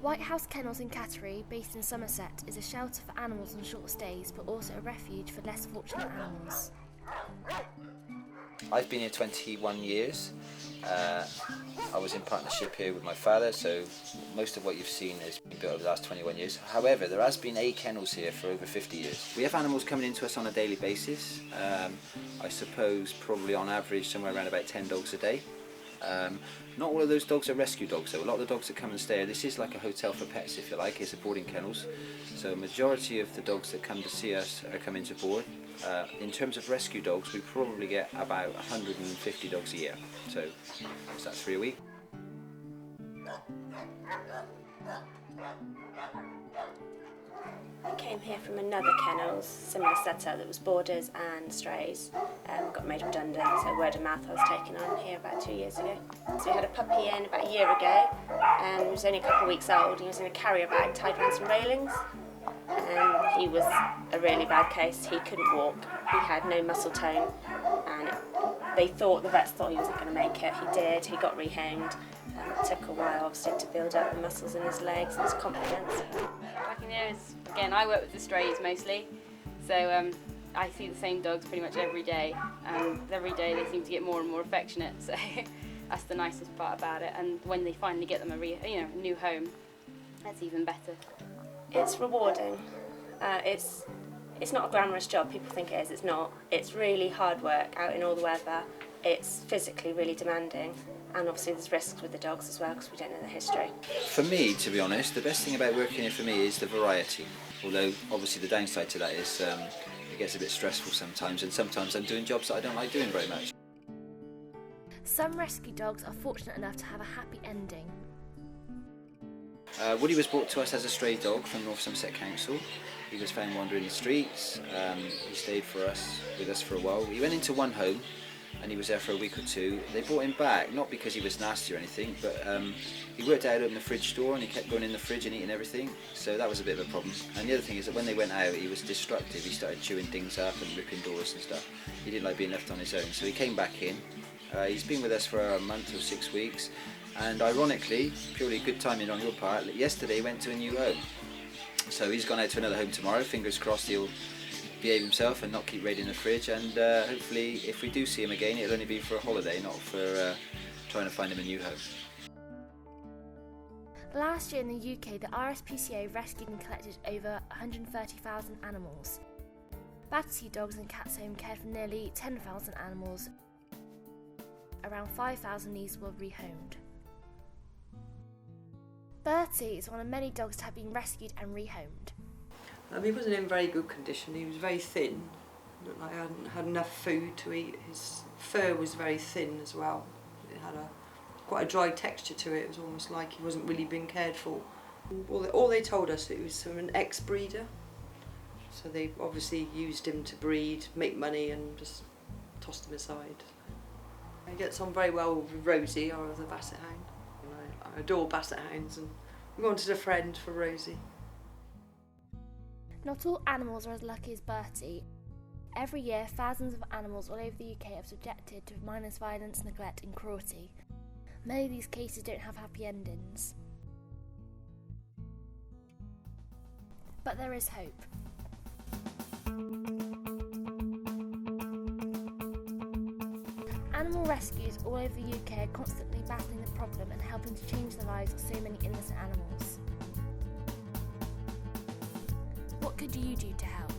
White House Kennels in Cattery, based in Somerset, is a shelter for animals on short stays, but also a refuge for less fortunate animals. I've been here 21 years. I was in partnership here with my father, so most of what you've seen has been built over the last 21 years. However, there has been 8 kennels here for over 50 years. We have animals coming into us on a daily basis. I suppose probably on average somewhere around about 10 dogs a day. Not all of those dogs are rescue dogs though. A lot of the dogs that come and stay, this is like a hotel for pets if you like, it's a boarding kennels. So a majority of the dogs that come to see us are coming to board. In terms of rescue dogs, we probably get about 150 dogs a year. So that's 3 a week. I came here from another kennels, similar setup that was boarders and strays. Got made redundant, so word of mouth I was taken on here about 2 years ago. So we had a puppy in about a year ago, and he was only a couple of weeks old. He was in a carrier bag tied around some railings, and he was a really bad case. He couldn't walk, he had no muscle tone, and the vets thought he wasn't going to make it. He did, he got rehomed. It took a while obviously to build up the muscles in his legs and his confidence. Back in the areas, again, I work with the strays mostly, so I see the same dogs pretty much every day, and every day they seem to get more and more affectionate, so that's the nicest part about it. And when they finally get them a new home, that's even better. It's rewarding. It's not a glamorous job, people think it is, it's not. It's really hard work out in all the weather. It's physically really demanding, and obviously there's risks with the dogs as well because we don't know the history. For me, to be honest, the best thing about working here for me is the variety. Although obviously the downside to that is it gets a bit stressful sometimes, and sometimes I'm doing jobs that I don't like doing very much. Some rescue dogs are fortunate enough to have a happy ending. Woody was brought to us as a stray dog from North Somerset Council. He was found wandering the streets. He stayed with us for a while. He went into one home and he was there for a week or two. They brought him back, not because he was nasty or anything, but he worked out in the fridge store and he kept going in the fridge and eating everything, so that was a bit of a problem. And the other thing is that when they went out, he was destructive. He started chewing things up and ripping doors and stuff. He didn't like being left on his own, so he came back in. He's been with us for a month or 6 weeks, and ironically, purely good timing on your part, yesterday he went to a new home. So he's gone out to another home tomorrow. Fingers crossed he'll behave himself and not keep raiding the fridge, and hopefully if we do see him again, it'll only be for a holiday, not for trying to find him a new home. Last year in the UK, the RSPCA rescued and collected over 130,000 animals. Battersea Dogs and Cats Home cared for nearly 10,000 animals. Around 5,000 of these were rehomed. Bertie is one of many dogs to have been rescued and rehomed. He wasn't in very good condition. He was very thin. Looked like he hadn't had enough food to eat. His fur was very thin as well. It had quite a dry texture to it. It was almost like he wasn't really being cared for. All they told us, it was from an ex-breeder. So they obviously used him to breed, make money, and just tossed him aside. He gets on very well with Rosie, our other basset hound. I adore basset hounds, and we wanted a friend for Rosie. Not all animals are as lucky as Bertie. Every year, thousands of animals all over the UK are subjected to mindless violence, neglect and cruelty. Many of these cases don't have happy endings. But there is hope. Animal rescues all over the UK are constantly battling the problem and helping to change the lives of so many innocent animals. What could you do to help?